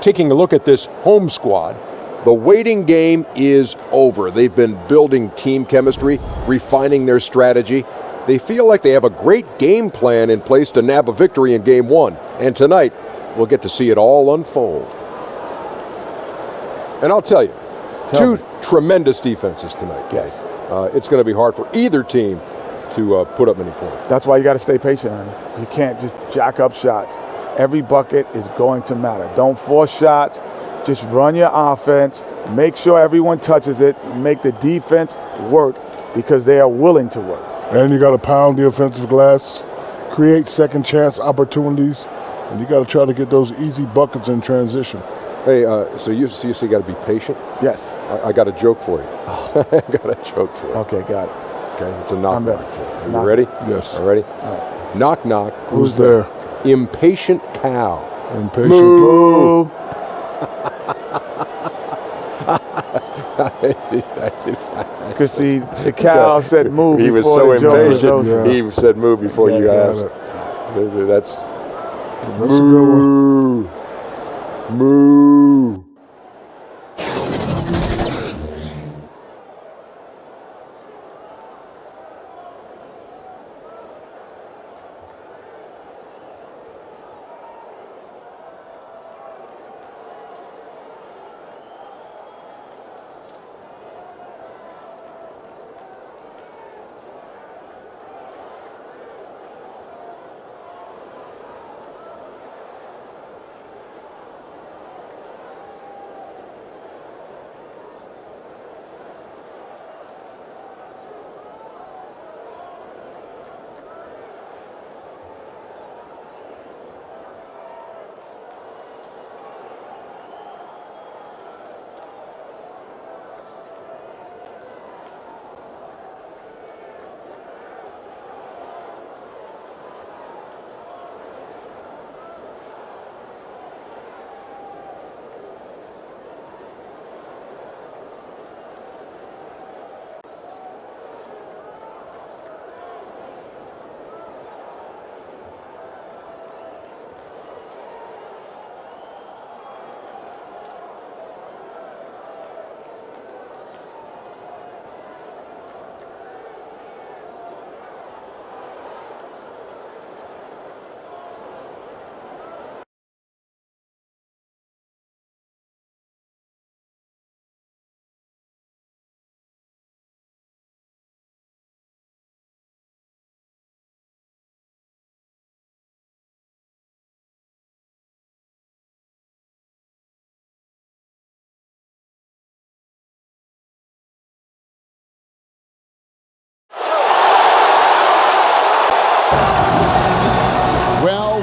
Taking a look at this home squad, the waiting game is over. They've been building team chemistry, refining their strategy. They feel like they have a great game plan in place to nab a victory in Game 1. And tonight, we'll get to see it all unfold. And I'll tell you, two tremendous defenses tonight. Yes. It's going to be hard for either team to put up many points. That's why you got to stay patient, Ernie. You can't just jack up shots. Every bucket is going to matter. Don't force shots. Just run your offense. Make sure everyone touches it. Make the defense work because they are willing to work. And you got to pound the offensive glass, create second chance opportunities, and you got to try to get those easy buckets in transition. Hey, so you got to be patient? Yes. I got a joke for you. I got a joke for you. Okay, got it. Okay, it's a knock-knock joke. Are you ready? Yes. All ready? All right. Knock, knock. Who's there? Impatient cow. Impatient Moo. Because see, the cow said move He was before so the joke was impatient. over. He said move before you asked. That's That's a good one. moo.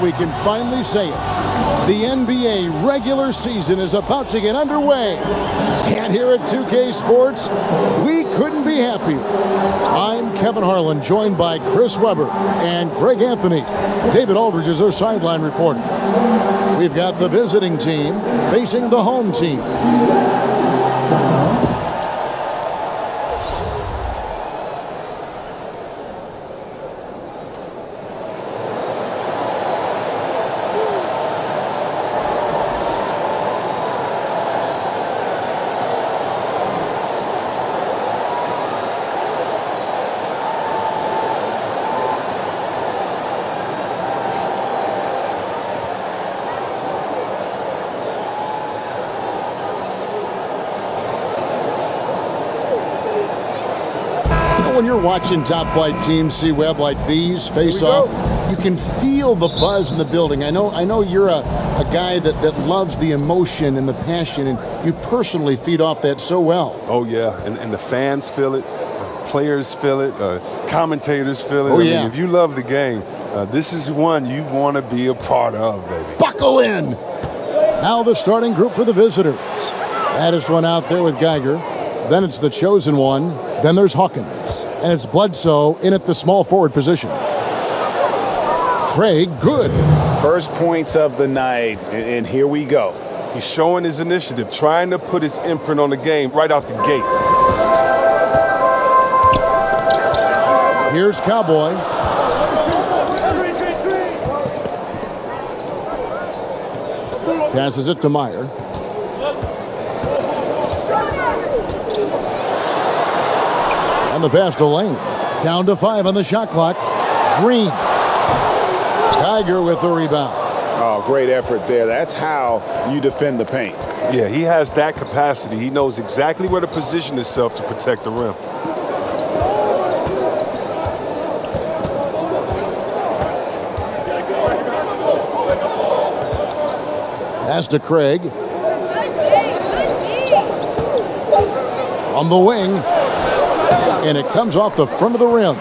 We can finally say it. The NBA regular season is about to get underway. And here at 2K Sports, we couldn't be happier. I'm Kevin Harlan, joined by Chris Webber and Greg Anthony. David Aldridge is our sideline reporter. We've got the visiting team facing the home team. When you're watching top-flight teams, see Webb, like these face off, you can feel the buzz in the building. I know you're a guy that loves the emotion and the passion, and you personally feed off that so well. Oh, yeah, and the fans feel it, players feel it, commentators feel it. Oh, I yeah. mean, if you love the game, this is one you want to be a part of, baby. Buckle in! Now the starting group for the visitors. Addison out there with Geiger. Then it's the chosen one. Then there's Hawkins. And it's Bledsoe in at the small forward position. Craig Good. First points of the night, and here we go. He's showing his initiative, trying to put his imprint on the game right out the gate. Here's Cowboy. Passes it to Meyer. And the pass to Lane. Down to 5 on the shot clock. Green. Geiger with the rebound. Oh, great effort there. That's how you defend the paint. Yeah, he has that capacity. He knows exactly where to position himself to protect the rim. Pass to Craig. From the wing. And it comes off the front of the rim.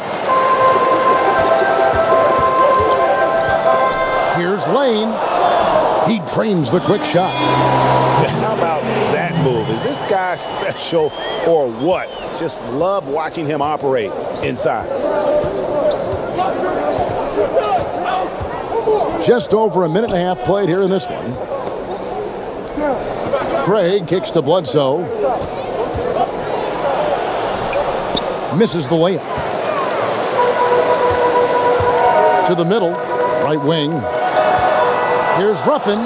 Here's Lane. He drains the quick shot. How about that move? Is this guy special or what? Just love watching him operate inside. Just over a minute and a half played here in this one. Craig kicks to Bledsoe. Misses the layup. To the middle, right wing. Here's Ruffin.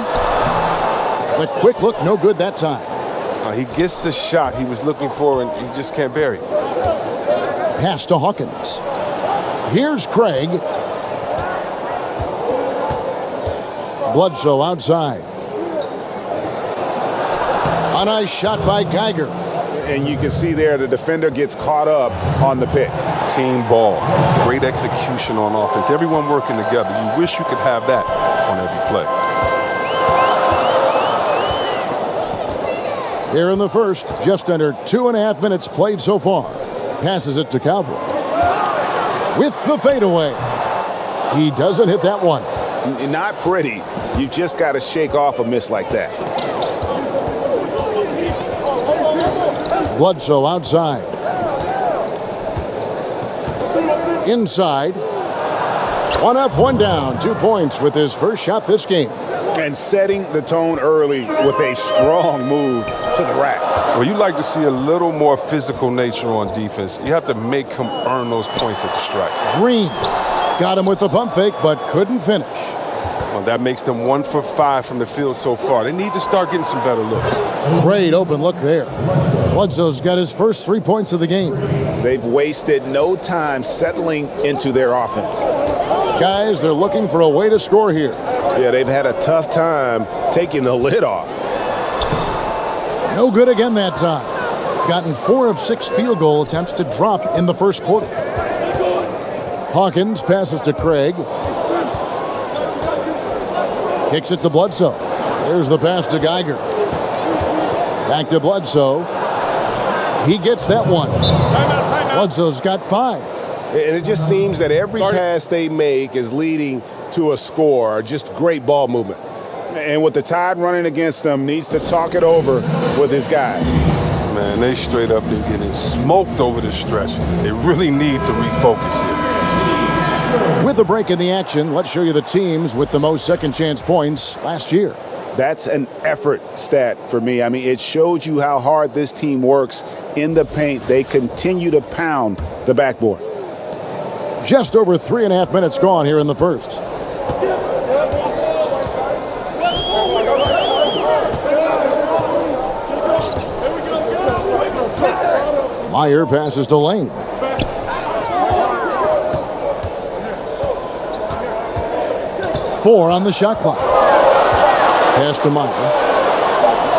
The quick look, no good that time. He gets the shot he was looking for, and he just can't bury it. Pass to Hawkins. Here's Craig. Bledsoe outside. A nice shot by Geiger. And you can see there the defender gets caught up on the pick. Team ball. Great execution on offense. Everyone working together. You wish you could have that on every play. Here in the first, just under 2.5 minutes played so far. Passes it to Cowboy. With the fadeaway. He doesn't hit that one. Not pretty. You just got to shake off a miss like that. Bledsoe outside. Inside. One up, one down. 2 points with his first shot this game. And setting the tone early with a strong move to the rack. Well, you like to see a little more physical nature on defense. You have to make him earn those points at the strike. Green got him with the pump fake, but couldn't finish. Well, that makes them 1 for 5 from the field so far. They need to start getting some better looks. Great open look there. Bledsoe's got his first 3 points of the game. They've wasted no time settling into their offense. Guys, they're looking for a way to score here. Yeah, they've had a tough time taking the lid off. No good again that time. Gotten 4 of 6 field goal attempts to drop in the first quarter. Hawkins passes to Craig. Kicks it to Bledsoe. There's the pass to Geiger. Back to Bledsoe. He gets that one. Bledsoe's got 5. And it just seems that every pass they make is leading to a score. Just great ball movement. And with the tide running against them, needs to talk it over with his guys. Man, they straight up been getting smoked over the stretch. They really need to refocus here. With a break in the action, let's show you the teams with the most second chance points last year. That's an effort stat for me. I mean, it shows you how hard this team works in the paint. They continue to pound the backboard. Just over 3.5 minutes gone here in the first. Meyer passes to Lane. Four on the shot clock. Pass to Meyer.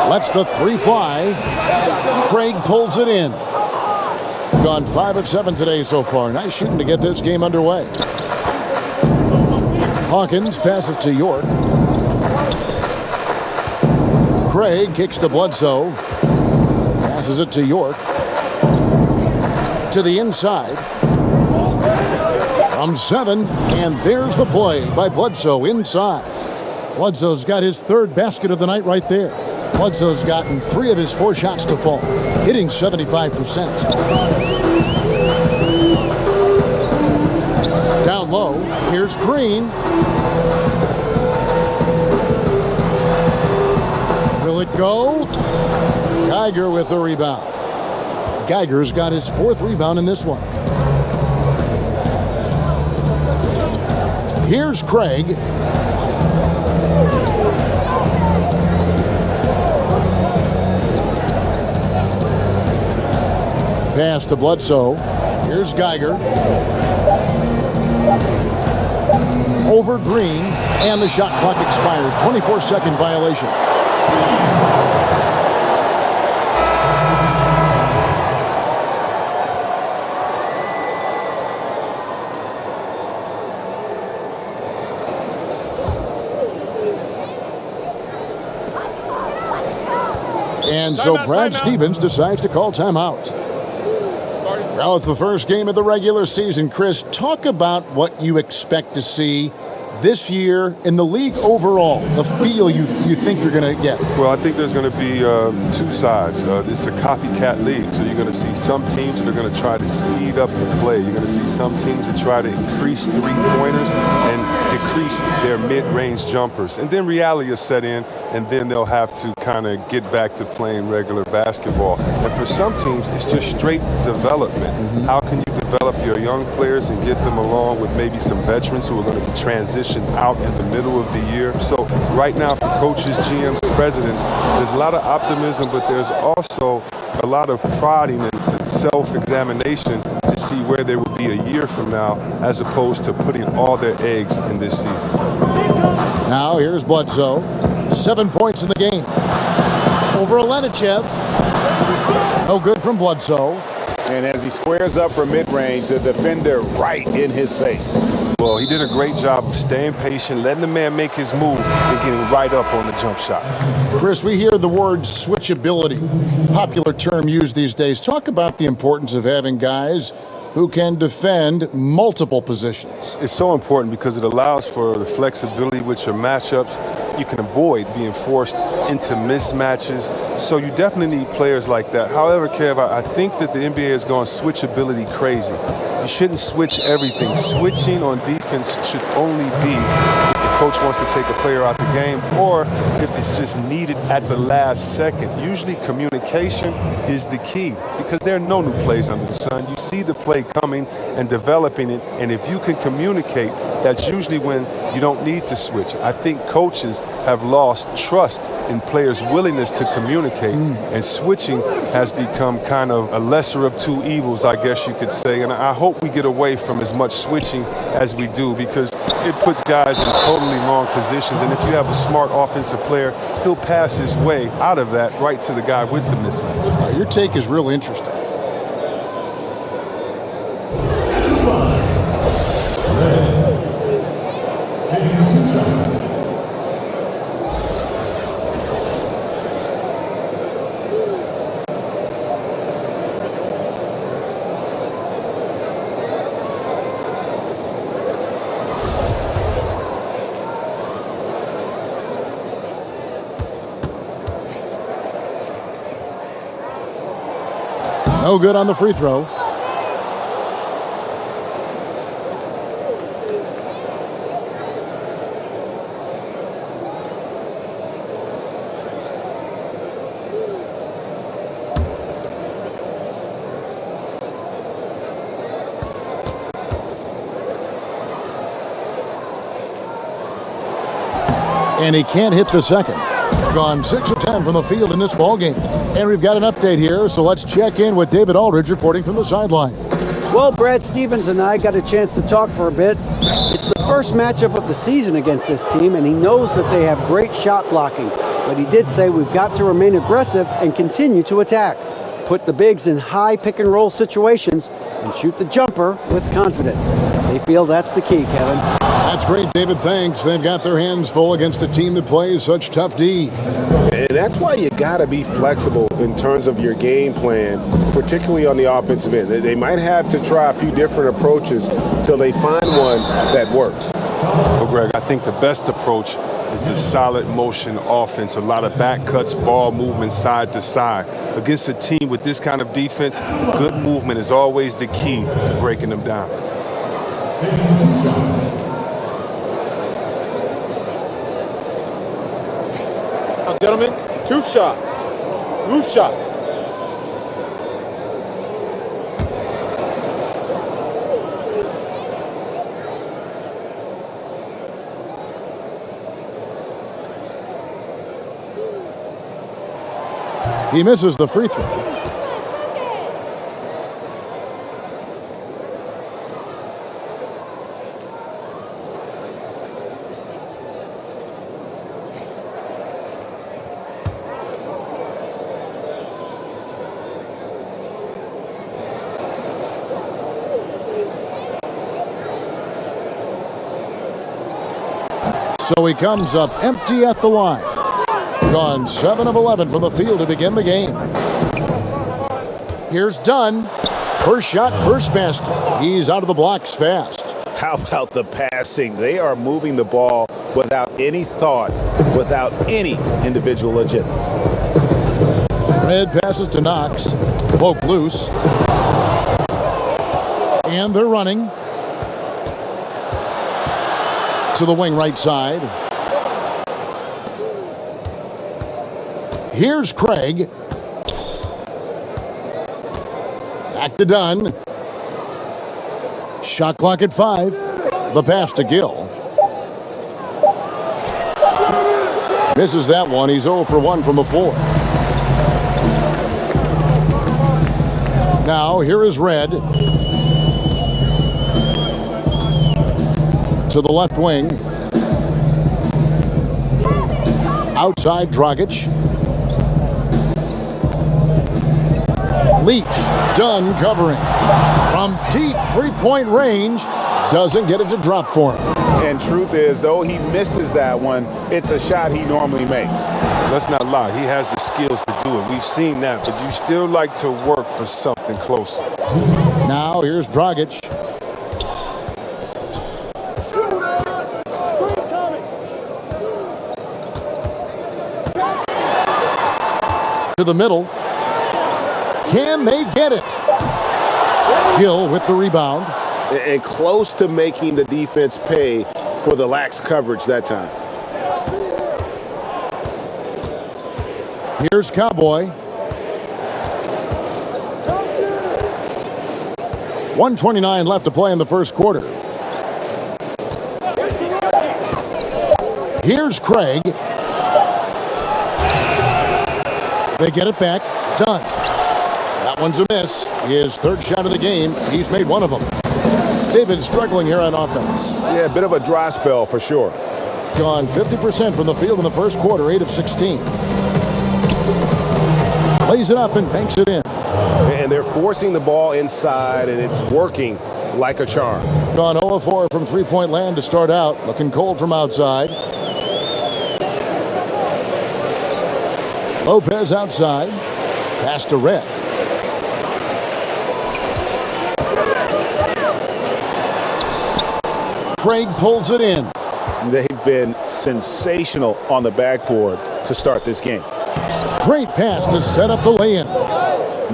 Lets the 3 fly. Craig pulls it in. Gone 5 of 7 today so far. Nice shooting to get this game underway. Hawkins passes to York. Craig kicks to Bledsoe. Passes it to York. To the inside. From 7, and there's the play by Bledsoe inside. Bledsoe's got his 3rd basket of the night right there. Bledsoe's gotten 3 of his 4 shots to fall, hitting 75%. Down low, here's Green. Will it go? Geiger with the rebound. Geiger's got his 4th rebound in this one. Here's Craig. Pass to Bledsoe. Here's Geiger. Over Green, and the shot clock expires. 24-second violation. And so Brad Stevens decides to call timeout. Well, it's the first game of the regular season. Chris, talk about what you expect to see this year in the league overall, the feel you think you're going to get. Well, I think there's going to be two sides. It's a copycat league, so you're going to see some teams that are going to try to speed up the play. You're going to see some teams that try to increase three-pointers and decrease their mid-range jumpers. And then reality will set in, and then they'll have to kind of get back to playing regular basketball. And for some teams, it's just straight development. How can you develop your young players and get them along with maybe some veterans who are going to be transitioned out in the middle of the year? So right now for coaches, GMs, presidents, there's a lot of optimism, but there's also a lot of prodding and self-examination to see where they will be a year from now, as opposed to putting all their eggs in this season. Now here's Bledsoe. 7 points in the game. Over Alenichev. No good from Bledsoe. And as he squares up for mid-range, the defender right in his face. Well, he did a great job of staying patient, letting the man make his move, and getting right up on the jump shot. Chris, we hear the word switchability, popular term used these days. Talk about the importance of having guys who can defend multiple positions. It's so important because it allows for the flexibility with your matchups. You can avoid being forced into mismatches. So you definitely need players like that. However, Kev, I think that the NBA has gone switchability crazy. You shouldn't switch everything. Switching on defense should only be if the coach wants to take a player out the game or if it's just needed at the last second. Usually communication is the key because there are no new plays under the sun. You see the play coming and developing it, and if you can communicate, that's usually when you don't need to switch. I think coaches have lost trust in players' willingness to communicate, and switching has become kind of a lesser of two evils, I guess you could say. And I hope we get away from as much switching as we do because it puts guys in totally wrong positions. And if you have a smart offensive player, he'll pass his way out of that right to the guy with the mismatch. Your take is real interesting. No good on the free throw. And he can't hit the second. Gone 6 of 10 from the field in this ball game. And we've got an update here, so let's check in with David Aldridge reporting from the sideline. Well, Brad Stevens and I got a chance to talk for a bit. It's the first matchup of the season against this team, and he knows that they have great shot blocking. But he did say we've got to remain aggressive and continue to attack. Put the bigs in high pick-and-roll situations and shoot the jumper with confidence. They feel that's the key, Kevin. That's great, David. Thanks. They've got their hands full against a team that plays such tough D. And that's why you got to be flexible in terms of your game plan, particularly on the offensive end. They might have to try a few different approaches till they find one that works. Well, Greg, I think the best approach is a solid motion offense, a lot of back cuts, ball movement side to side. Against a team with this kind of defense, good movement is always the key to breaking them down. Now, gentlemen, 2 shots. Loose shots. He misses the free throw. So he comes up empty at the line. Gone 7 of 11 from the field to begin the game. Here's Dunn. First shot, first basket. He's out of the blocks fast. How about the passing? They are moving the ball without any thought, without any individual agenda. Red passes to Knox. Poke loose. And they're running. To the wing right side. Here's Craig. Back to Dunn. Shot clock at 5. The pass to Gill. Misses that one. He's 0 for 1 from the floor. Now here is Red. To the left wing. Outside Dragic. Leach. Dunn covering. From deep three-point range. Doesn't get it to drop for him. And truth is, though he misses that one, it's a shot he normally makes. Let's not lie. He has the skills to do it. We've seen that, but you still like to work for something closer. Now here's Dragic. To the middle. Can they get it? Gill with the rebound. And close to making the defense pay for the lax coverage that time. Here's Cowboy. 1:29 left to play in the first quarter. Here's Craig. They get it back. Done. That one's a miss. His third shot of the game. He's made one of them. They've been struggling here on offense. Yeah, a bit of a dry spell for sure. Gone 50% from the field in the first quarter, 8 of 16. Lays it up and banks it in. And they're forcing the ball inside, and it's working like a charm. Gone 0 of 4 from three-point land to start out. Looking cold from outside. Lopez outside. Pass to Red. Craig pulls it in. They've been sensational on the backboard to start this game. Great pass to set up the lay-in.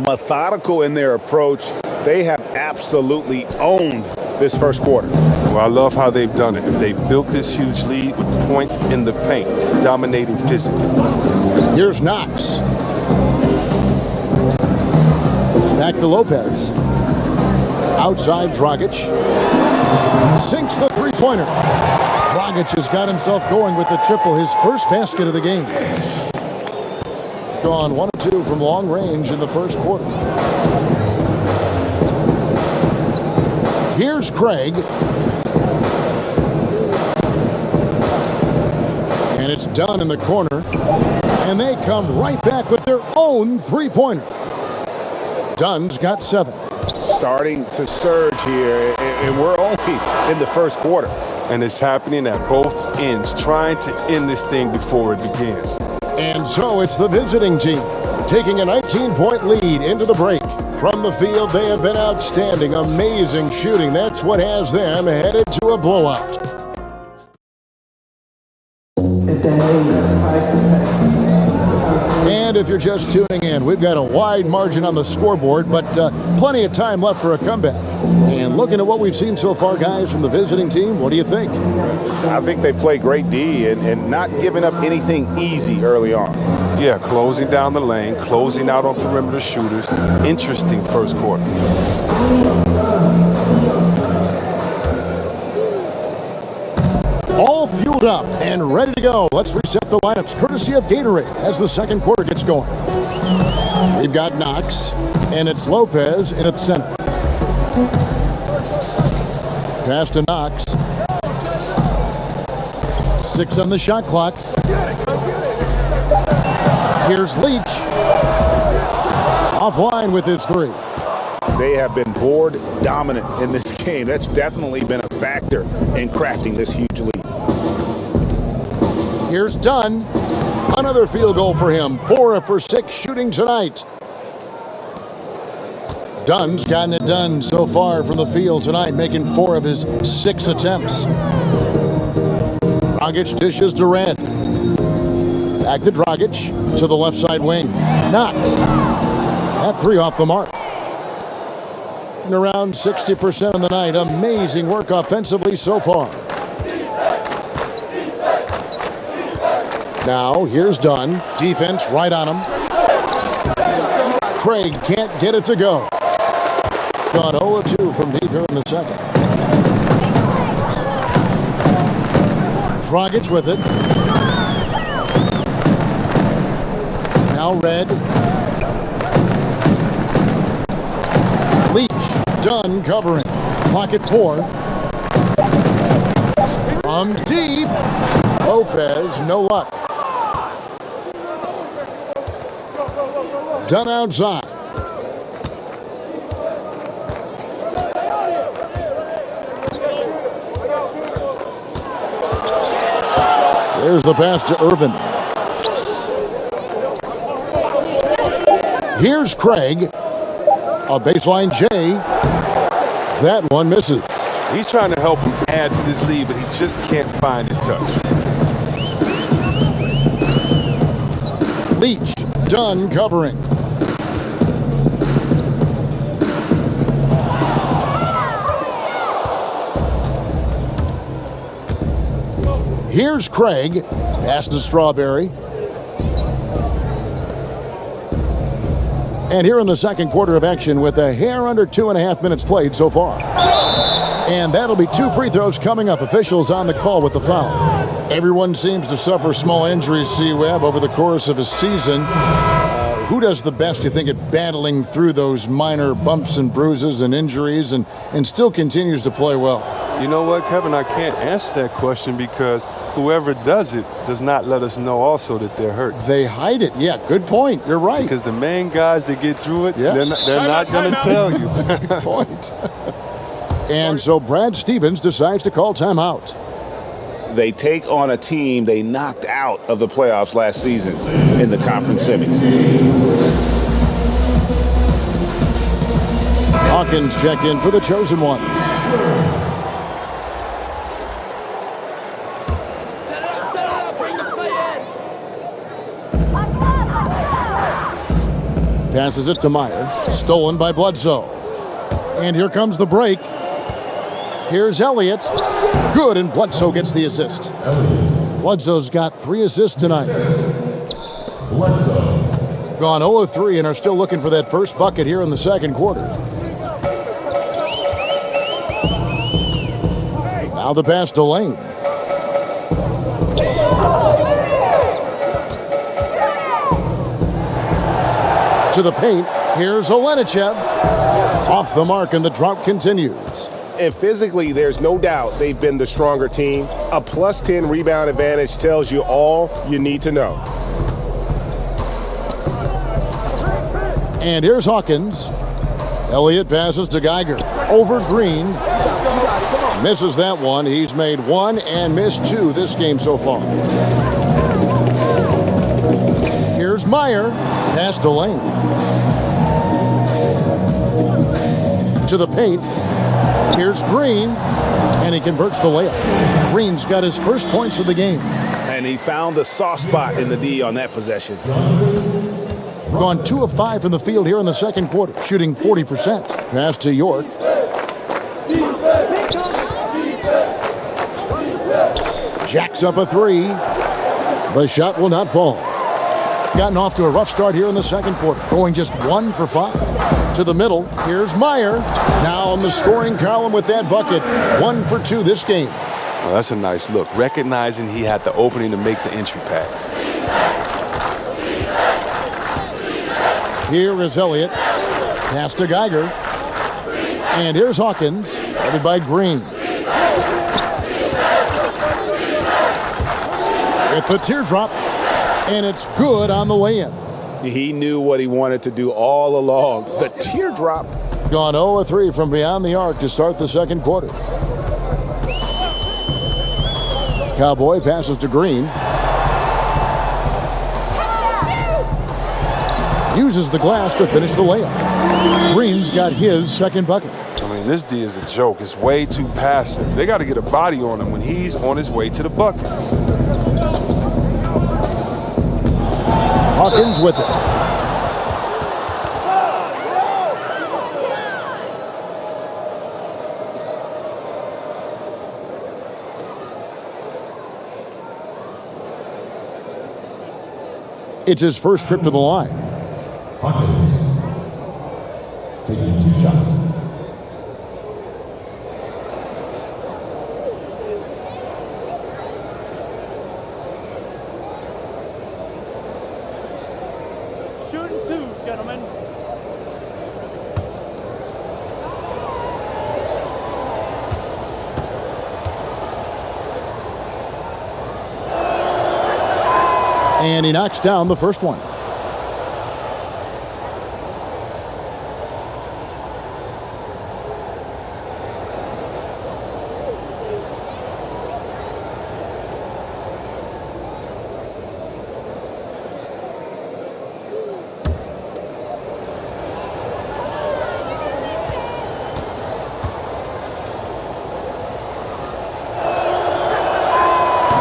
Methodical in their approach. They have absolutely owned this first quarter. Well, I love how they've done it. They built this huge lead with points in the paint, dominating physically. Here's Knox. Back to Lopez. Outside Dragic. Sinks the three-pointer. Dragic has got himself going with the triple, his first basket of the game. Gone 1 of 2 from long range in the first quarter. Here's Craig. And it's done in the corner. And they come right back with their own three-pointer. Dunn's got 7. Starting to surge here, and we're only in the first quarter. And it's happening at both ends, trying to end this thing before it begins. And so it's the visiting team taking a 19-point lead into the break. From the field, they have been outstanding, amazing shooting. That's what has them headed to a blowout. And if you're just tuning in, we've got a wide margin on the scoreboard, but plenty of time left for a comeback. And looking at what we've seen so far, guys, from the visiting team, what do you think? I think they play great D and not giving up anything easy early on. Yeah, closing down the lane, closing out on perimeter shooters. Interesting first quarter. All fueled up and ready to go. Let's reset the lineups courtesy of Gatorade as the second quarter gets going. We've got Knox, and it's Lopez in at center. Pass to Knox. 6 on the shot clock. Here's Leach. Offline with his 3. They have been board dominant in this game. That's definitely been a factor in crafting this huge lead. Here's Dunn. Another field goal for him. 4 for 6 shooting tonight. Dunn's gotten it done so far from the field tonight, making 4 of his 6 attempts. Dragic dishes to Red. Back to Dragic to the left side wing. Knocks. That 3 off the mark. And around 60% of the night. Amazing work offensively so far. Now, here's Dunn. Defense right on him. Craig can't get it to go. Gone 0-2 from deep here in the second. Dragic with it. Now Red. Leach. Dunn covering. Pocket 4. From deep. Lopez, no luck. Dunn outside. There's the pass to Irvin. Here's Craig. A baseline J. That one misses. He's trying to help him add to this lead, but he just can't find his touch. Leach. Dunn covering. Here's Craig. Pass to Strawberry. And here in the second quarter of action with a hair under 2.5 minutes played so far. And that'll be 2 free throws coming up. Officials on the call with the foul. Everyone seems to suffer small injuries, C-Web, over the course of a season. Who does the best, you think, at battling through those minor bumps and bruises and injuries and still continues to play well? You know what, Kevin? I can't answer that question because whoever does it does not let us know also that they're hurt. They hide it. Yeah, good point. You're right. Because the main guys that get through it, yeah. they're not going to tell you. Good point. And so Brad Stevens decides to call timeout. They take on a team they knocked out of the playoffs last season in the conference semis. Hawkins check in for the chosen one. Passes it to Meyer. Stolen by Bledsoe. And here comes the break. Here's Elliott. Good, and Bledsoe gets the assist. Bledsoe's got 3 assists tonight. Bledsoe. Gone 0-3 and are still looking for that first bucket here in the second quarter. Now the pass to Lane. To the paint. Here's Olenichev. Off the mark, and the drought continues. And physically, there's no doubt they've been the stronger team. A plus 10 rebound advantage tells you all you need to know. And here's Hawkins. Elliott passes to Geiger. Over Green. Misses that one. He's made 1 and missed 2 this game so far. Here's Meyer. Pass to Lane. To the paint. Here's Green. And he converts the layup. Green's got his first points of the game. And he found the soft spot in the D on that possession. Gone 2 of 5 from the field here in the second quarter, shooting 40%. Pass to York. Jacks up a 3. The shot will not fall. Gotten off to a rough start here in the second quarter, going just 1 for 5. To the middle, here's Meyer. Now on the scoring column with that bucket. 1 for 2 this game. Well, that's a nice look, recognizing he had the opening to make the entry pass. Here is Elliott. Pass to Geiger. And here's Hawkins, headed by Green. With the teardrop, and it's good on the way-in. He knew what he wanted to do all along. The teardrop. Gone 0-3 from beyond the arc to start the second quarter. Cowboy passes to Green. uses the glass to finish the layup. Green's got his second bucket. I mean, this D is a joke. It's way too passive. They got to get a body on him when he's on his way to the bucket. Hawkins with it. It's his first trip to the line. Hawkins taking 2 shots. Shooting 2, gentlemen. And he knocks down the first one.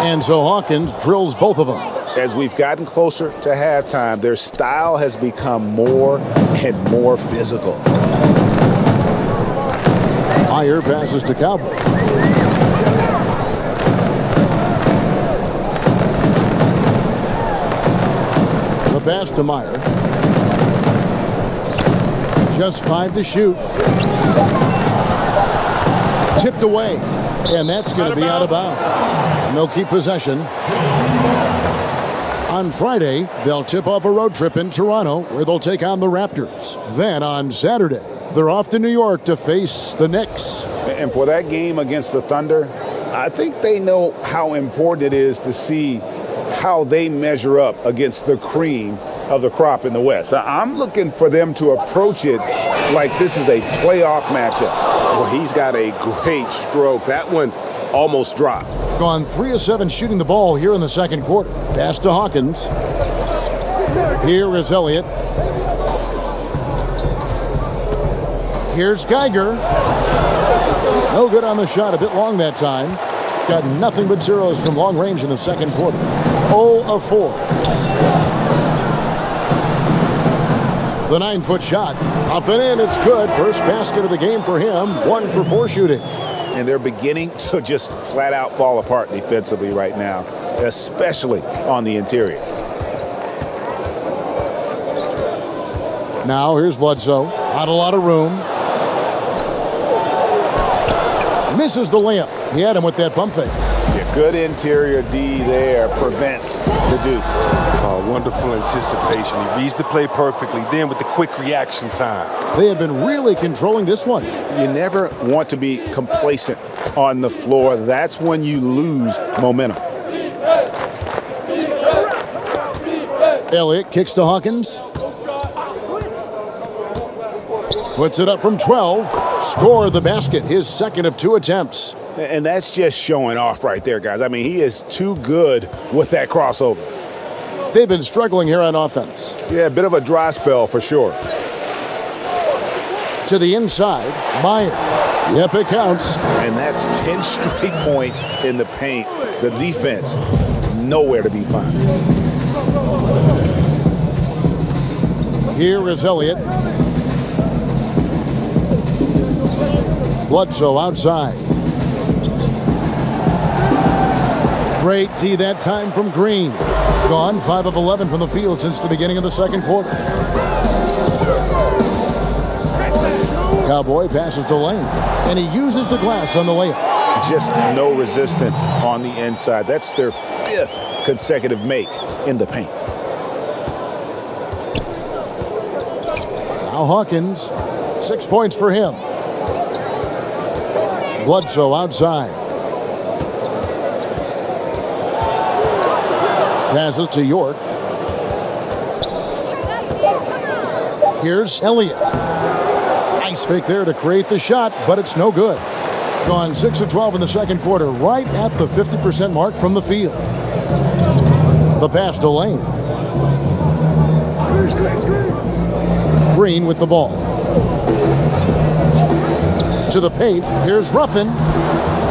And so Hawkins drills both of them. As we've gotten closer to halftime, their style has become more and more physical. Meyer passes to Cowboy. The pass to Meyer. Just 5 to shoot. Tipped away. And that's going to be out of bounds. They'll keep possession. On Friday, they'll tip off a road trip in Toronto where they'll take on the Raptors. Then on Saturday, they're off to New York to face the Knicks. And for that game against the Thunder, I think they know how important it is to see how they measure up against the cream of the crop in the West. I'm looking for them to approach it like this is a playoff matchup. Well, he's got a great stroke. That one almost dropped. Gone 3 of 7 shooting the ball here in the second quarter. Pass to Hawkins. Here is Elliott. Here's Geiger. No good on the shot. A bit long that time. Got nothing but zeros from long range in the second quarter. 0 of 4. The 9-foot shot. Up and in. It's good. First basket of the game for him. 1 for 4 shooting. And they're beginning to just flat out fall apart defensively right now, especially on the interior. Now here's Bledsoe. Not a lot of room. Misses the layup. He had him with that pump fake. Yeah, good interior D there prevents the deuce. Oh, wonderful anticipation. He reads the play perfectly. Then with the quick reaction time. They have been really controlling this one. You never want to be complacent on the floor. That's when you lose momentum. Elliott kicks to Hawkins. Puts it up from 12. Score the basket. His second of 2 attempts. And that's just showing off right there, guys. I mean, he is too good with that crossover. They've been struggling here on offense. Yeah, a bit of a dry spell for sure. To the inside, Meyer. Yep, it counts. And that's 10 straight points in the paint. The defense, nowhere to be found. Here is Elliott. Bledsoe outside. Great tee that time from Green. Gone 5 of 11 from the field since the beginning of the second quarter. Cowboy passes to Lane, and he uses the glass on the layup. Just no resistance on the inside. That's their 5th consecutive make in the paint. Now Hawkins, 6 points for him. Bledsoe outside. Passes to York. Here's Elliott. Nice fake there to create the shot, but it's no good. Gone 6 of 12 in the second quarter, right at the 50% mark from the field. The pass to Lane. Green with the ball. To the paint. Here's Ruffin.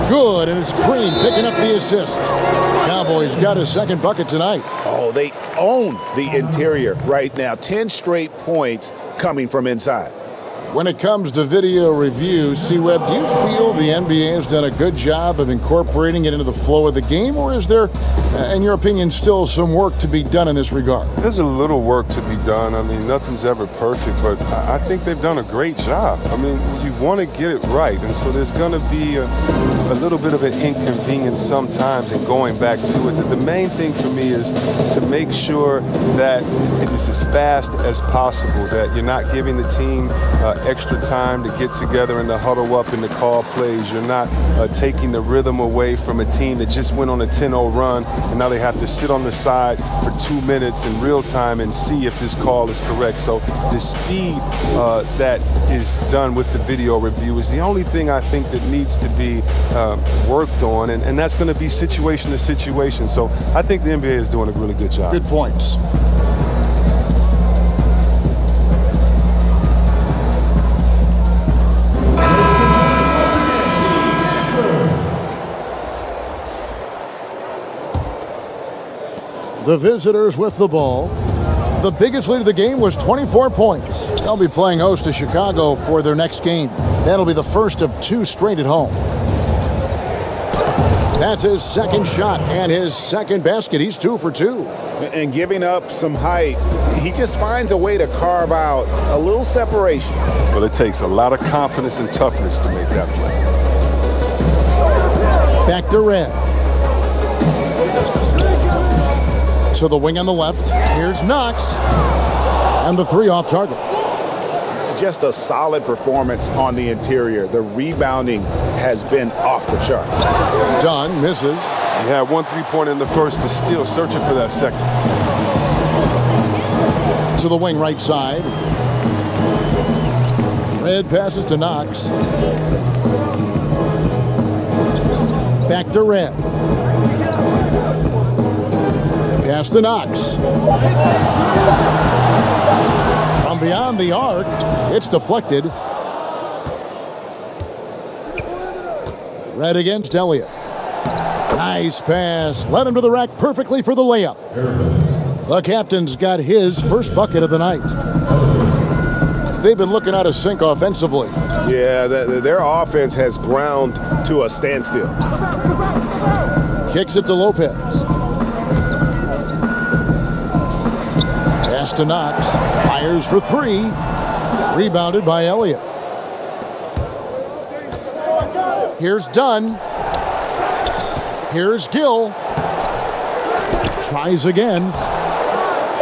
Good, and it's Green picking up the assist. Cowboys got a second bucket tonight. Oh, they own the interior right now. 10 straight points coming from inside. When it comes to video review, C-Web, do you feel the NBA has done a good job of incorporating it into the flow of the game, or is there, in your opinion, still some work to be done in this regard? There's a little work to be done. I mean, nothing's ever perfect, but I think they've done a great job. I mean, you want to get it right, and so there's going to be a little bit of an inconvenience sometimes in going back to it. The main thing for me is to make sure that it is as fast as possible, that you're not giving the team extra time to get together and to huddle up and to call plays. You're not taking the rhythm away from a team that just went on a 10-0 run, and now they have to sit on the side for 2 minutes in real time and see if this call is correct. So the speed that is done with the video review is the only thing I think that needs to be worked on, and that's going to be situation to situation. So I think the NBA is doing a really good job. Good points. The visitors with the ball. The biggest lead of the game was 24 points. They'll be playing host to Chicago for their next game. That'll be the first of 2 straight at home. That's his second shot and his second basket. He's 2 for 2. And giving up some height, he just finds a way to carve out a little separation. Well, it takes a lot of confidence and toughness to make that play. Back to Red. To the wing on the left. Here's Knox. And the 3 off target. Just a solid performance on the interior. The rebounding has been off the charts. Dunn misses. He had 1 3-pointer in the first, but still searching for that second. To the wing right side. Red passes to Knox. Back to Red. Pass to Knox. From beyond the arc, it's deflected. Red against Elliott. Nice pass. Led him to the rack perfectly for the layup. The captain's got his first bucket of the night. They've been looking out of sync offensively. Yeah, their offense has ground to a standstill. Kicks it to Lopez. Pass to Knox. Fires for 3. Rebounded by Elliott. Here's Dunn. Here's Gill. Tries again.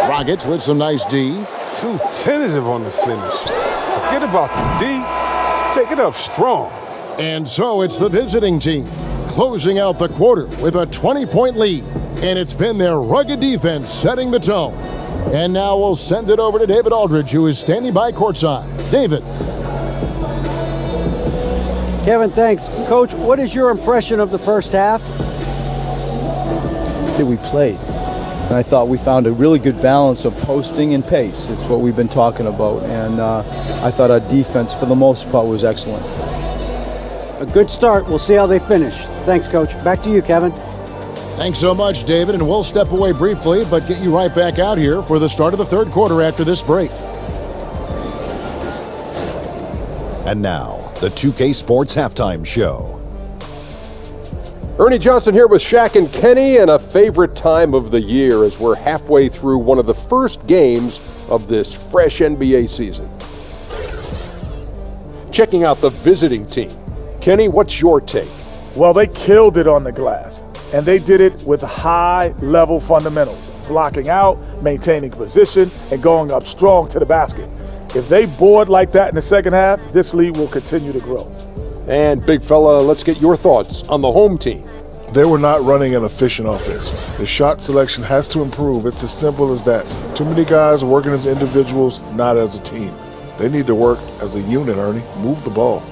Rockets with some nice D. Too tentative on the finish. Forget about the D. Take it up strong. And so it's the visiting team closing out the quarter with a 20-point lead. And it's been their rugged defense setting the tone. And now we'll send it over to David Aldridge, who is standing by courtside. David. Kevin, thanks. Coach, what is your impression of the first half? That we played. And I thought we found a really good balance of posting and pace. It's what we've been talking about. And I thought our defense, for the most part, was excellent. A good start. We'll see how they finish. Thanks, Coach. Back to you, Kevin. Thanks so much, David. And we'll step away briefly, but get you right back out here for the start of the third quarter after this break. And now, the 2K Sports Halftime Show. Ernie Johnson here with Shaq and Kenny, and a favorite time of the year as we're halfway through one of the first games of this fresh NBA season. Checking out the visiting team. Kenny, what's your take? Well, they killed it on the glass, and they did it with high-level fundamentals, blocking out, maintaining position, and going up strong to the basket. If they board like that in the second half, this lead will continue to grow. And big fella, let's get your thoughts on the home team. They were not running an efficient offense. The shot selection has to improve. It's as simple as that. Too many guys are working as individuals, not as a team. They need to work as a unit, Ernie. Move the ball.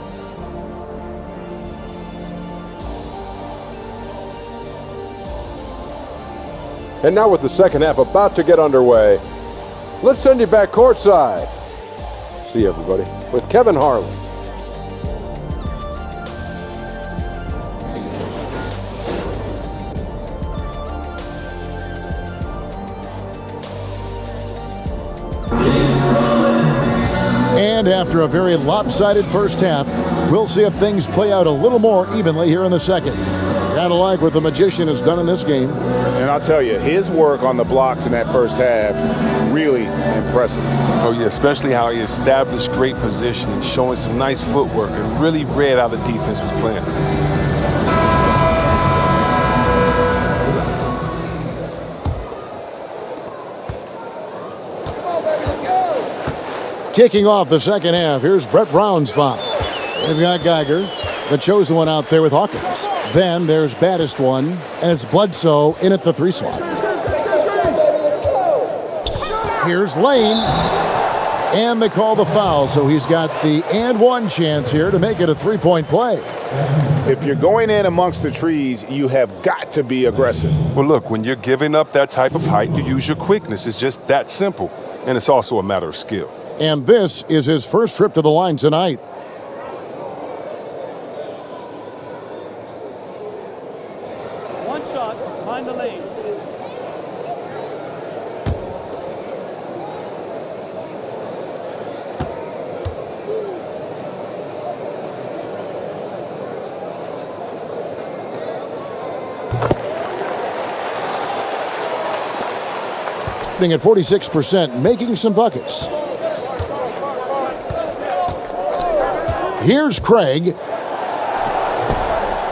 And now with the second half about to get underway, let's send you back courtside. See everybody with Kevin Harlan. And after a very lopsided first half, we'll see if things play out a little more evenly here in the second. Gotta like what the Magician has done in this game. And I'll tell you, his work on the blocks in that first half, really impressive. Oh, yeah, especially how he established great positioning, showing some nice footwork, and really read how the defense was playing. Kicking off the second half, here's Brett Brown's foul. They've got Geiger, the chosen one out there with Hawkins. Then there's baddest one, and it's Bledsoe in at the 3 slot. Here's Lane, and they call the foul, so he's got the and one chance here to make it a 3-point play. If you're going in amongst the trees, you have got to be aggressive. Well, look, when you're giving up that type of height, you use your quickness. It's just that simple, and it's also a matter of skill. And this is his first trip to the line tonight. One shot, find the lanes. At 46%, making some buckets. Here's Craig.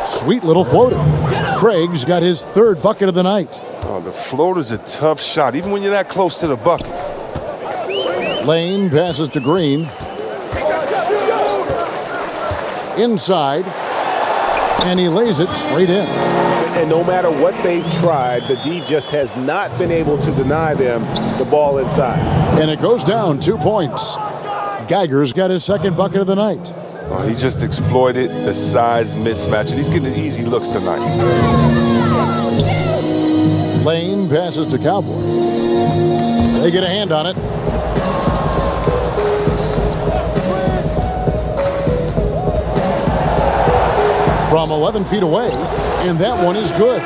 Sweet little floater. Craig's got his 3rd bucket of the night. Oh, the floater's a tough shot, even when you're that close to the bucket. Lane passes to Green. Inside. And he lays it straight in. And no matter what they've tried, the D just has not been able to deny them the ball inside. And it goes down 2 points. Geiger's got his 2nd bucket of the night. Oh, he just exploited the size mismatch, and he's getting easy looks tonight. Lane passes to Cowboy. They get a hand on it. From 11 feet away, and that one is good.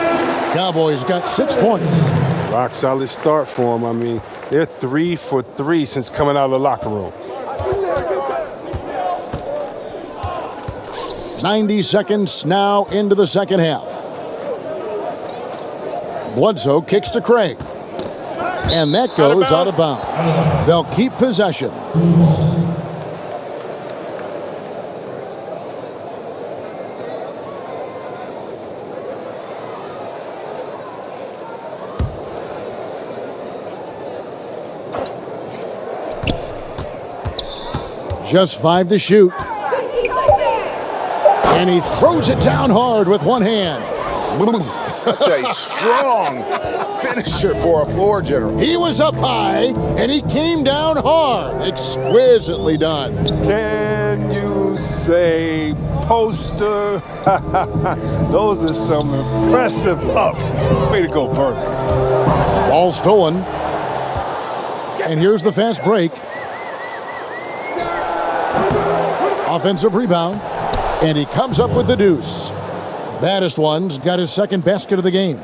Cowboys got 6 points. Rock solid start for him. I mean, they're 3 for 3 since coming out of the locker room. 90 seconds now into the second half. Bledsoe kicks to Craig. And that goes out of bounds. They'll keep possession. Just 5 to shoot. And he throws it down hard with one hand. Such a strong finisher for a floor general. He was up high, and he came down hard. Exquisitely done. Can you say poster? Those are some impressive ups. Way to go, Bert. Ball stolen. And here's the fast break. Offensive rebound. And he comes up with the deuce. Baddest one's got his 2nd basket of the game.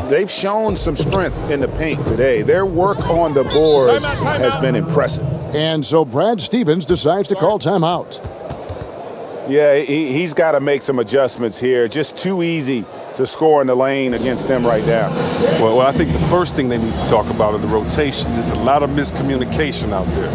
They've shown some strength in the paint today. Their work on the boards has been impressive. And so Brad Stevens decides to call timeout. Yeah, he's got to make some adjustments here. Just too easy to score in the lane against them right now. Well, I think the first thing they need to talk about are the rotations. There's a lot of miscommunication out there.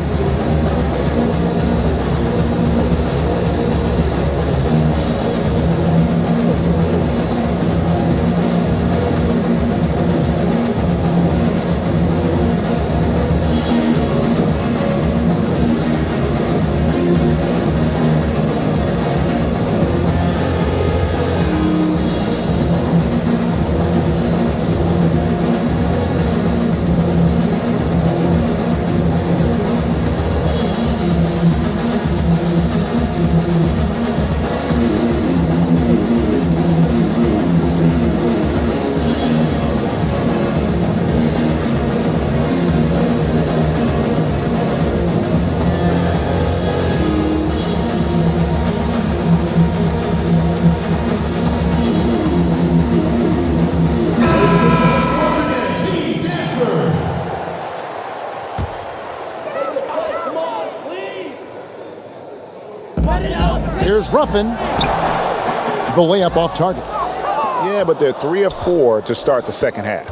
Here's Ruffin. The layup off target. Yeah, but they're 3 of 4 to start the second half.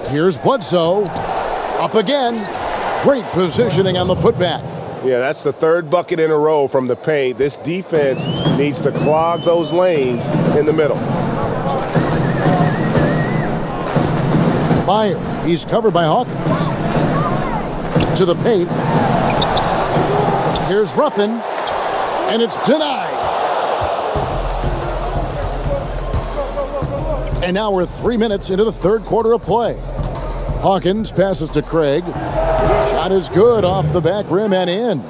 Here's Bledsoe. Up again. Great positioning on the putback. Yeah, that's the third bucket in a row from the paint. This defense needs to clog those lanes in the middle. Meyer. He's covered by Hawkins. To the paint. Here's Ruffin. And it's denied. And now we're 3 minutes into the third quarter of play. Hawkins passes to Craig. Shot is good off the back rim and in.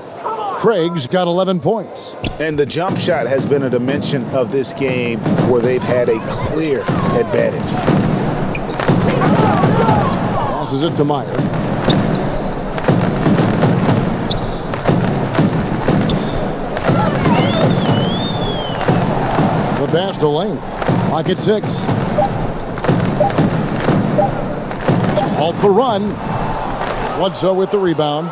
Craig's got 11 points. And the jump shot has been a dimension of this game where they've had a clear advantage. Passes it to Meyer. The pass to Lane. Pocket 6. To halt the run. Bledsoe with the rebound.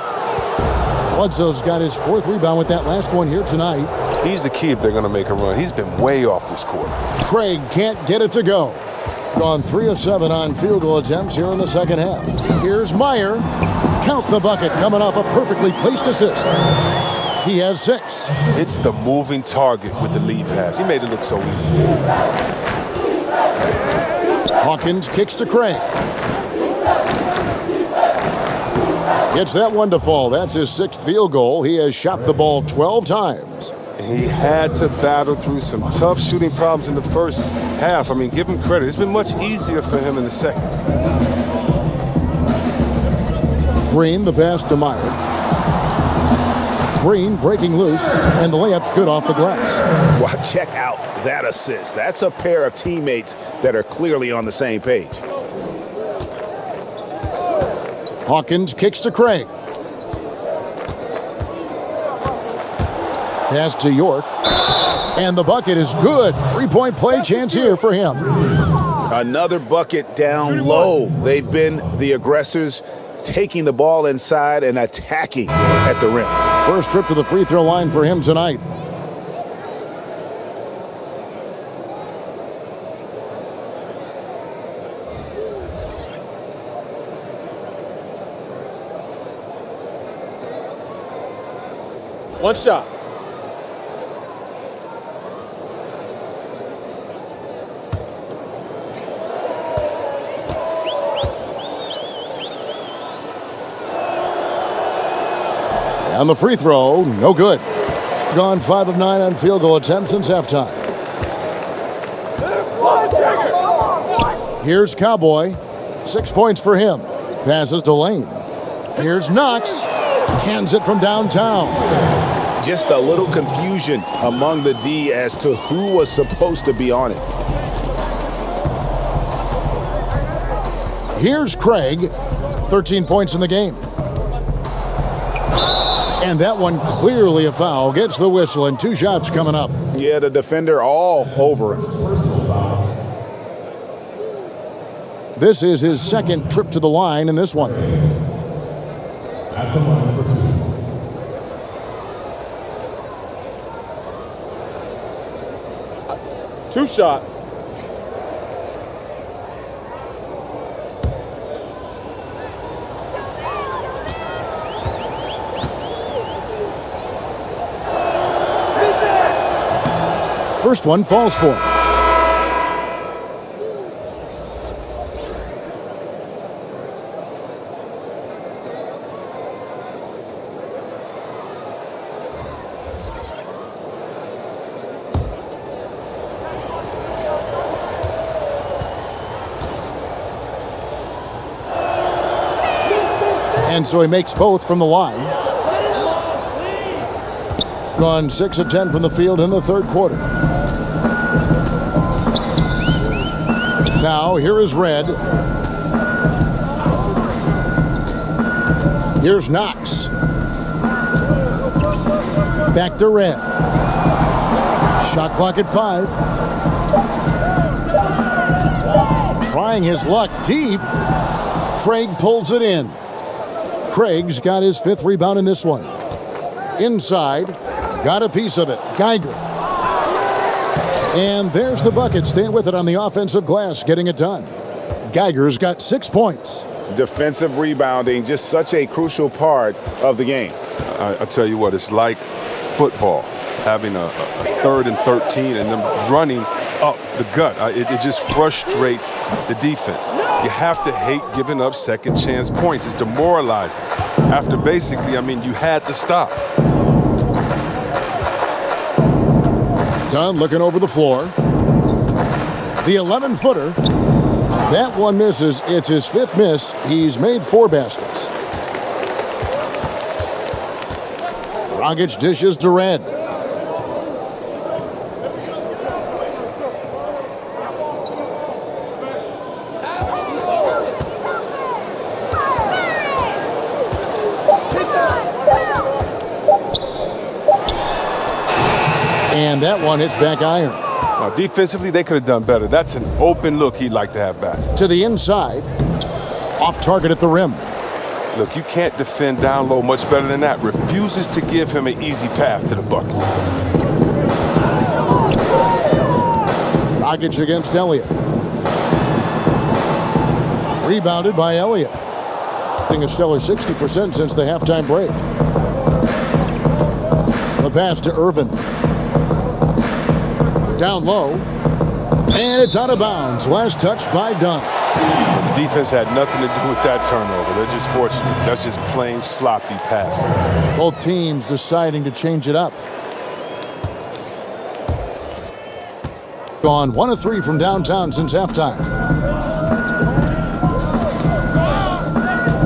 Bledsoe's got his 4th rebound with that last one here tonight. He's the key if they're going to make a run. He's been way off this court. Craig can't get it to go. Gone 3 of 7 on field goal attempts here in the second half. Here's Meyer. Count the bucket coming off a perfectly placed assist. He has 6. It's the moving target with the lead pass. He made it look so easy. Hawkins kicks to Craig. Gets that one to fall. That's his 6th field goal. He has shot the ball 12 times. He had to battle through some tough shooting problems in the first half. I mean, give him credit. It's been much easier for him in the second. Green, the pass to Meyer. Green breaking loose, and the layup's good off the glass. Well, check out that assist. That's a pair of teammates that are clearly on the same page. Hawkins kicks to Craig. Pass to York. And the bucket is good. 3-point play chance here for him. Another bucket down low. They've been the aggressors, taking the ball inside and attacking at the rim. First trip to the free throw line for him tonight. One shot. And the free throw, no good. Gone 5 of 9 on field goal attempts since halftime. Here's Cowboy. 6 points for him. Passes to Lane. Here's Knox. Cans it from downtown. Just a little confusion among the D as to who was supposed to be on it. Here's Craig. 13 points in the game. And that one clearly a foul. Gets the whistle and 2 shots coming up. Yeah, the defender all over him. This is his 2nd trip to the line in this one. At the line for 2. 2 shots. First one falls for him. And so he makes both from the line. Gone 6 of 10 from the field in the third quarter. Now, here is Red. Here's Knox. Back to Red. Shot clock at 5. Trying his luck deep. Craig pulls it in. Craig's got his 5th rebound in this one. Inside. Got a piece of it. Geiger. And there's the bucket. Staying with it on the offensive glass, getting it done. Geiger's got 6 points. Defensive rebounding, just such a crucial part of the game. I tell you what, it's like football, having a 3rd and 13 and then running up the gut. It just frustrates the defense. You have to hate giving up second chance points. It's demoralizing. After basically, you had to stop. Dunn looking over the floor. The 11-footer. That one misses. It's his 5th miss. He's made 4 baskets. Dragic dishes to Red. And that one hits back iron. Now, defensively, they could have done better. That's an open look he'd like to have back. To the inside. Off target at the rim. Look, you can't defend down low much better than that. Refuses to give him an easy path to the bucket. Dragic against Elliott. Rebounded by Elliott. Getting a stellar 60% since the halftime break. The pass to Irvin. Down low. And it's out of bounds. Last touch by Dunn. The defense had nothing to do with that turnover. They're just fortunate. That's just plain sloppy pass. Both teams deciding to change it up. Gone 1 of 3 from downtown since halftime.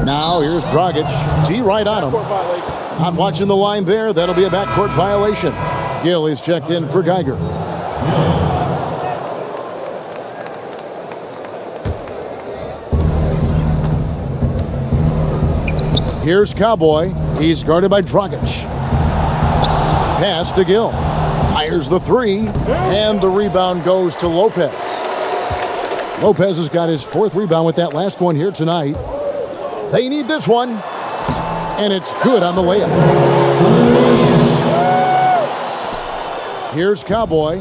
Now here's Dragic. T right on him. Not watching the line there. That'll be a backcourt violation. Gill is checked in for Geiger. Here's Cowboy. He's guarded by Dragic. Pass to Gill. Fires the 3. And the rebound goes to Lopez. Lopez has got his 4th rebound with that last one here tonight. They need this one. And it's good on the layup. Here's Cowboy.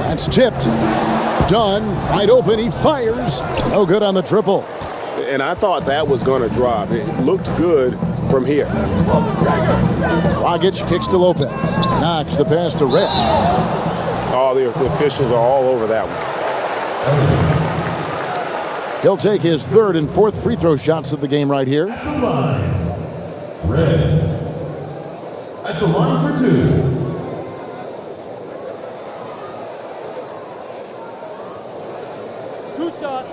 That's tipped. Dunn, wide open, he fires. No good on the triple. And I thought that was going to drop. It looked good from here. Dragic kicks to Lopez. Knocks the pass to Red. Oh, the officials are all over that one. He'll take his 3rd and 4th free throw shots of the game right here. At the line, Red. At the line for 2. Shot.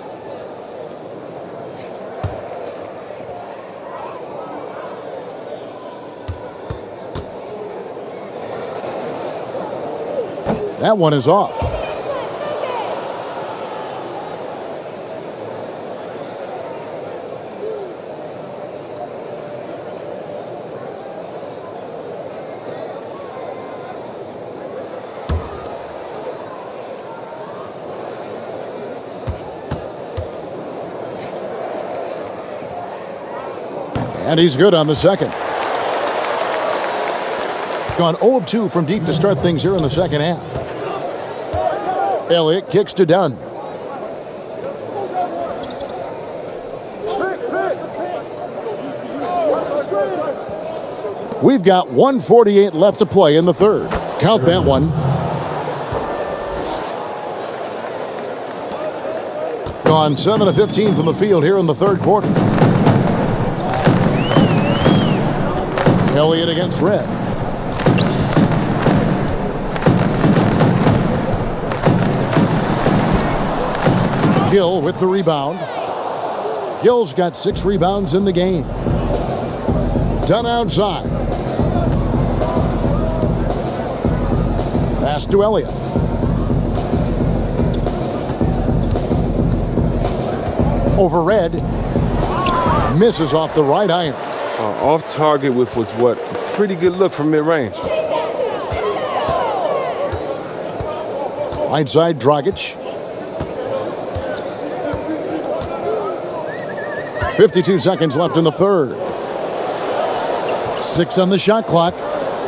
That one is off. And he's good on the second. Gone 0 of 2 from deep to start things here in the second half. Elliott kicks to Dunn. We've got 1:48 left to play in the 3rd. Count that one. Gone 7 of 15 from the field here in the 3rd quarter. Elliott against Red. Gill with the rebound. Gill's got 6 rebounds in the game. Dunn outside. Pass to Elliott. Over Red. Misses off the right iron. Off target with was what? A pretty good look from mid-range. Right side, Dragic. 52 seconds left in the third. 6 on the shot clock.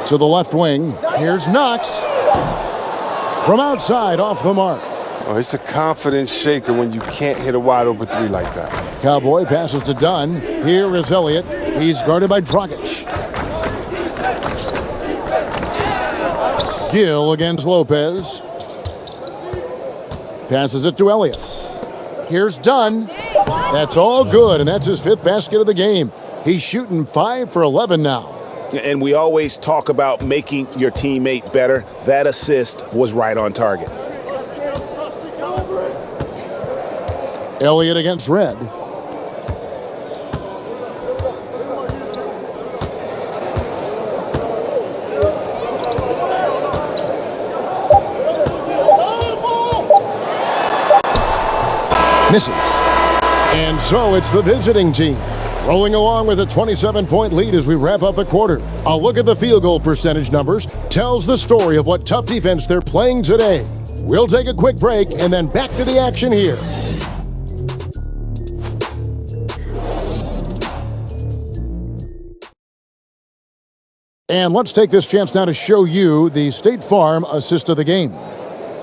To the left wing. Here's Knox. From outside, off the mark. Oh, it's a confidence shaker when you can't hit a wide open three like that. Cowboy passes to Dunn. Here is Elliott. He's guarded by Dragic. Gill against Lopez. Passes it to Elliott. Here's Dunn. That's all good, and that's his 5th basket of the game. He's shooting 5 for 11 now. And we always talk about making your teammate better. That assist was right on target. Elliott against Red. Misses. And so it's the visiting team rolling along with a 27-point lead as we wrap up the quarter. A look at the field goal percentage numbers tells the story of what tough defense they're playing today. We'll take a quick break and then back to the action here. And let's take this chance now to show you the State Farm assist of the game.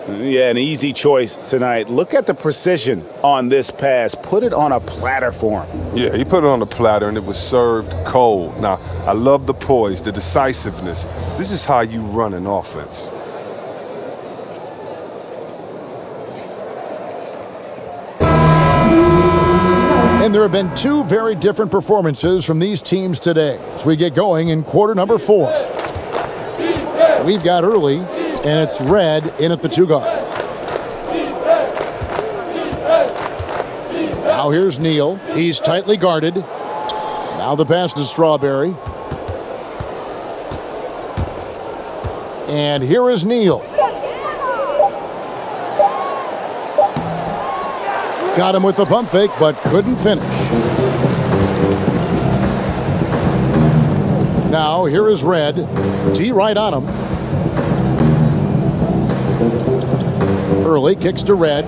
Yeah, an easy choice tonight. Look at the precision on this pass. Put it on a platter for him. Yeah, he put it on the platter, and it was served cold. Now, I love the poise, the decisiveness. This is how you run an offense. And there have been 2 very different performances from these teams today as we get going in quarter number 4. We've got early, and it's Red in at the 2 guard. Now here's Neal. He's tightly guarded. Now the pass to Strawberry. And here is Neal. Got him with the pump fake, but couldn't finish. Now here is Red. T right on him. Early kicks to Red.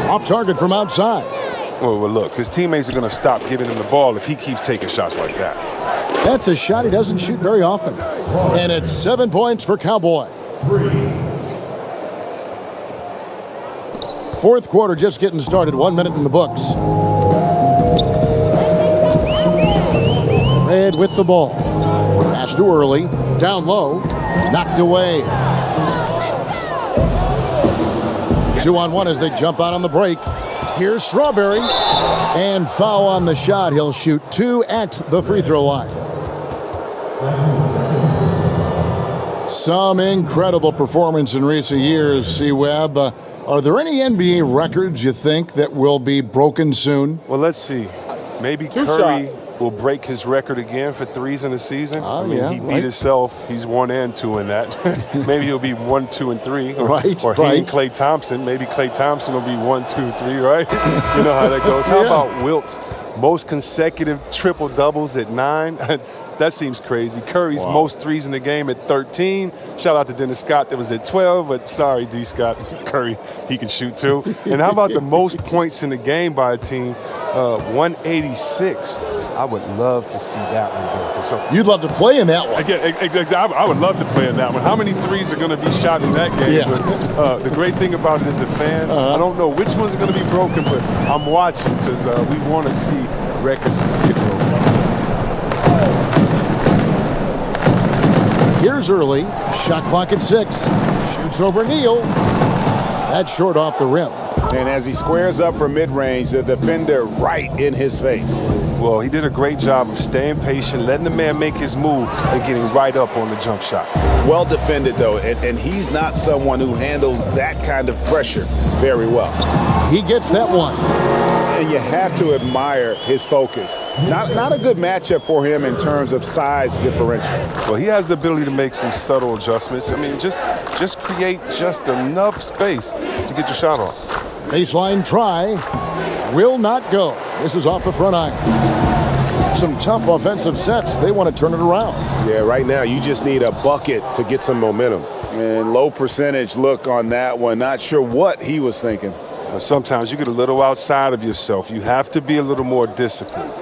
Off target from outside. Well, look, his teammates are going to stop giving him the ball if he keeps taking shots like that. That's a shot he doesn't shoot very often. And it's 7 points for Cowboy. 4th quarter just getting started. 1 minute in the books. Red with the ball. Pass to Early. Down low. Knocked away. 2-on-1 as they jump out on the break. Here's Strawberry. And foul on the shot. He'll shoot 2 at the free throw line. Some incredible performance in recent years, C-Webb. Are there any NBA records you think that will be broken soon? Well, let's see. Maybe Curry will break his record again for threes in the season. He beat himself. He's 1 and 2 in that. Maybe he'll be 1, 2, and 3. Or he and Klay Thompson. Maybe Klay Thompson will be 1, 2, 3, right? You know how that goes. How about Wilt's most consecutive triple doubles at 9? That seems crazy. Curry's most threes in the game at 13. Shout out to Dennis Scott that was at 12, but sorry, D. Scott. Curry, he can shoot too. And how about the most points in the game by a team? 186. I would love to see that one go. So, you'd love to play in that one. Again, I would love to play in that one. How many threes are going to be shot in that game? Yeah. But, the great thing about it as a fan, I don't know which ones are going to be broken, but I'm watching because we want to see records get broken. Here's Early. Shot clock at 6. Shoots over Neal. That's short off the rim. And as he squares up for mid-range, the defender right in his face. Well, he did a great job of staying patient, letting the man make his move, and getting right up on the jump shot. Well defended, though, and he's not someone who handles that kind of pressure very well. He gets that one. And you have to admire his focus. Not a good matchup for him in terms of size differential. Well, he has the ability to make some subtle adjustments. I mean, just create just enough space to get your shot off. Baseline try. Will not go. This is off the front iron. Some tough offensive sets. They want to turn it around. Yeah, right now you just need a bucket to get some momentum. And low percentage look on that one. Not sure what he was thinking. Sometimes you get a little outside of yourself. You have to be a little more disciplined.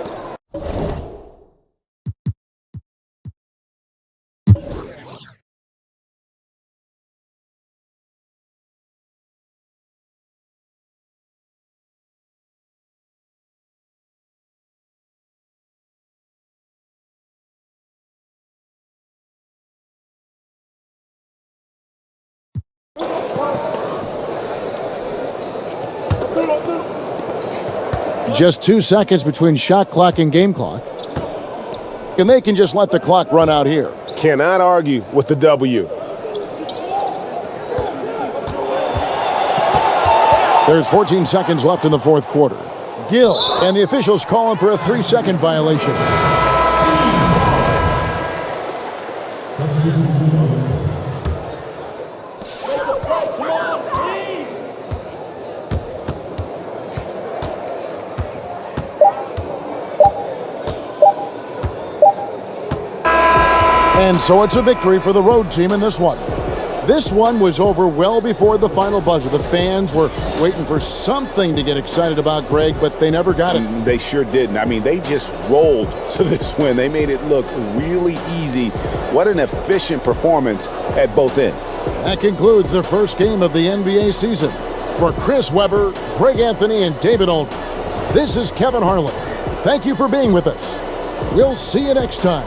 Just 2 seconds between shot clock and game clock. And they can just let the clock run out here. Cannot argue with the W. There's 14 seconds left in the fourth quarter. Gill, and the officials call him for a 3-second violation. And so it's a victory for the road team in this one. This one was over well before the final buzzer. The fans were waiting for something to get excited about, Greg, but they never got it. They sure didn't. I mean, they just rolled to this win. They made it look really easy. What an efficient performance at both ends. That concludes the first game of the NBA season. For Chris Webber, Greg Anthony, and David Aldridge, this is Kevin Harlan. Thank you for being with us. We'll see you next time.